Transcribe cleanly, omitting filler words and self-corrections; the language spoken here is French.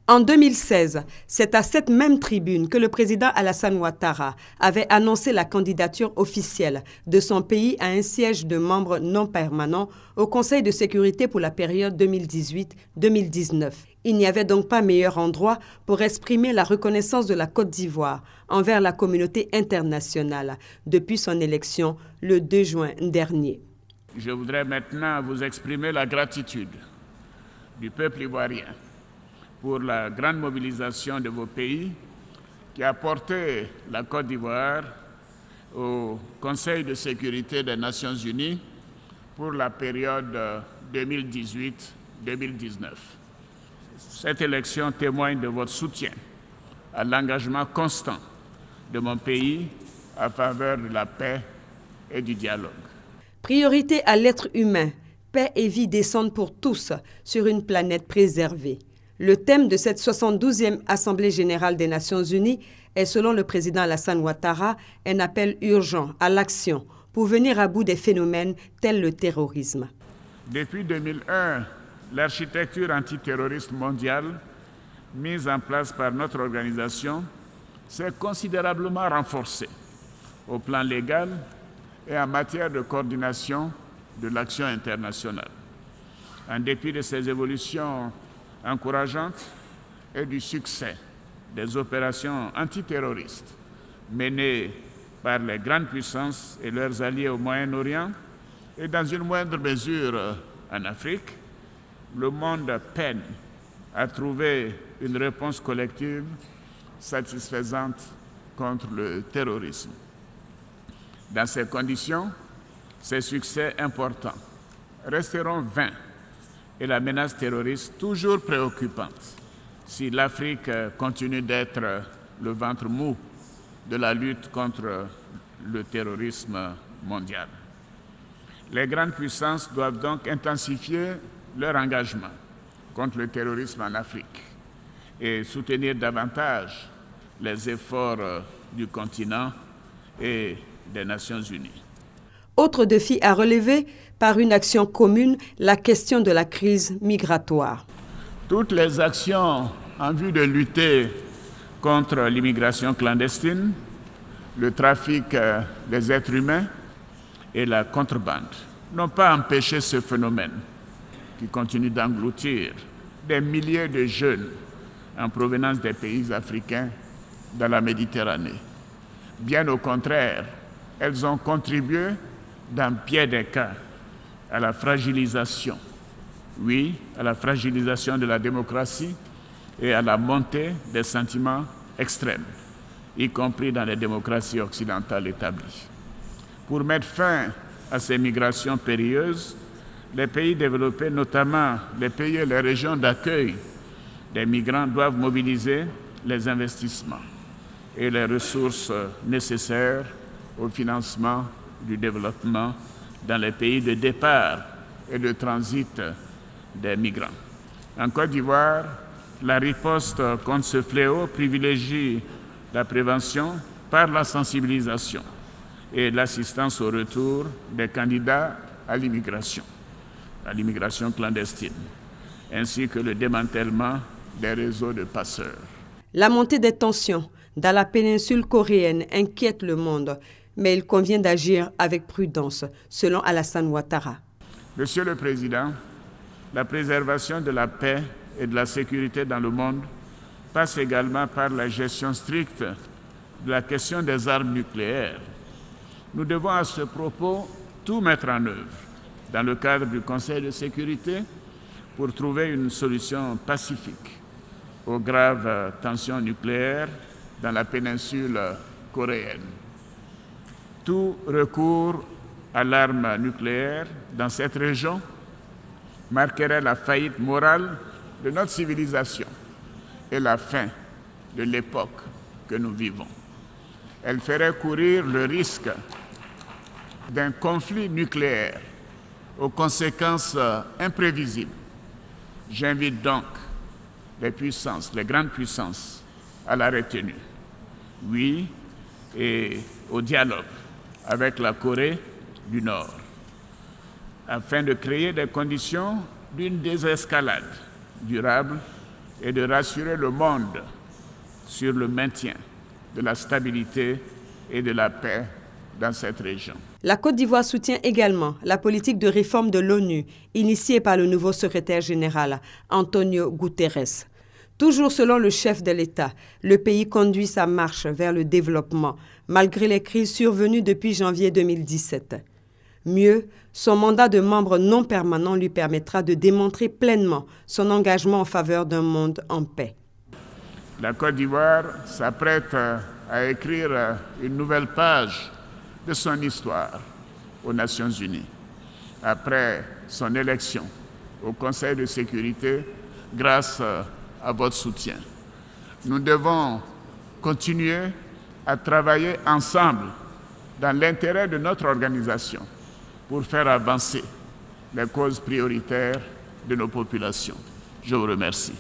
En 2016, c'est à cette même tribune que le président Alassane Ouattara avait annoncé la candidature officielle de son pays à un siège de membre non permanent au Conseil de sécurité pour la période 2018-2019. Il n'y avait donc pas meilleur endroit pour exprimer la reconnaissance de la Côte d'Ivoire envers la communauté internationale depuis son élection le 2 juin dernier. Je voudrais maintenant vous exprimer la gratitude du peuple ivoirien pour la grande mobilisation de vos pays qui a porté la Côte d'Ivoire au Conseil de sécurité des Nations Unies pour la période 2018-2019. Cette élection témoigne de votre soutien à l'engagement constant de mon pays en faveur de la paix et du dialogue. Priorité à l'être humain, paix et vie décente pour tous sur une planète préservée. Le thème de cette 72e Assemblée générale des Nations unies est, selon le président Alassane Ouattara, un appel urgent à l'action pour venir à bout des phénomènes tels le terrorisme. Depuis 2001, l'architecture antiterroriste mondiale mise en place par notre organisation s'est considérablement renforcée au plan légal et en matière de coordination de l'action internationale. En dépit de ces évolutions encourageantes et du succès des opérations antiterroristes menées par les grandes puissances et leurs alliés au Moyen-Orient et dans une moindre mesure en Afrique, le monde peine à trouver une réponse collective satisfaisante contre le terrorisme. Dans ces conditions, ces succès importants resteront vains et la menace terroriste toujours préoccupante si l'Afrique continue d'être le ventre mou de la lutte contre le terrorisme mondial. Les grandes puissances doivent donc intensifier leur engagement contre le terrorisme en Afrique et soutenir davantage les efforts du continent et des Nations unies. Autre défi à relever, par une action commune, la question de la crise migratoire. Toutes les actions en vue de lutter contre l'immigration clandestine, le trafic des êtres humains et la contrebande n'ont pas empêché ce phénomène qui continue d'engloutir des milliers de jeunes en provenance des pays africains dans la Méditerranée. Bien au contraire, elles ont contribué dans bien des cas à la fragilisation, à la fragilisation de la démocratie et à la montée des sentiments extrêmes, y compris dans les démocraties occidentales établies. Pour mettre fin à ces migrations périlleuses, les pays développés, notamment les pays et les régions d'accueil des migrants, doivent mobiliser les investissements et les ressources nécessaires au financement du développement dans les pays de départ et de transit des migrants. En Côte d'Ivoire, la riposte contre ce fléau privilégie la prévention par la sensibilisation et l'assistance au retour des candidats à l'immigration clandestine, ainsi que le démantèlement des réseaux de passeurs. La montée des tensions dans la péninsule coréenne inquiète le monde, mais il convient d'agir avec prudence, selon Alassane Ouattara. Monsieur le Président, la préservation de la paix et de la sécurité dans le monde passe également par la gestion stricte de la question des armes nucléaires. Nous devons à ce propos tout mettre en œuvre dans le cadre du Conseil de sécurité pour trouver une solution pacifique aux graves tensions nucléaires dans la péninsule coréenne. Tout recours à l'arme nucléaire dans cette région marquerait la faillite morale de notre civilisation et la fin de l'époque que nous vivons. Elle ferait courir le risque d'un conflit nucléaire aux conséquences imprévisibles. J'invite donc les grandes puissances à la retenue, et au dialogue avec la Corée du Nord, afin de créer des conditions d'une désescalade durable et de rassurer le monde sur le maintien de la stabilité et de la paix dans cette région. La Côte d'Ivoire soutient également la politique de réforme de l'ONU initiée par le nouveau secrétaire général, Antonio Guterres. Toujours selon le chef de l'État, le pays conduit sa marche vers le développement, malgré les crises survenues depuis janvier 2017. Mieux, son mandat de membre non permanent lui permettra de démontrer pleinement son engagement en faveur d'un monde en paix. La Côte d'Ivoire s'apprête à écrire une nouvelle page de son histoire aux Nations Unies, après son élection au Conseil de sécurité grâce à votre soutien. Nous devons continuer à travailler ensemble dans l'intérêt de notre organisation pour faire avancer les causes prioritaires de nos populations. Je vous remercie.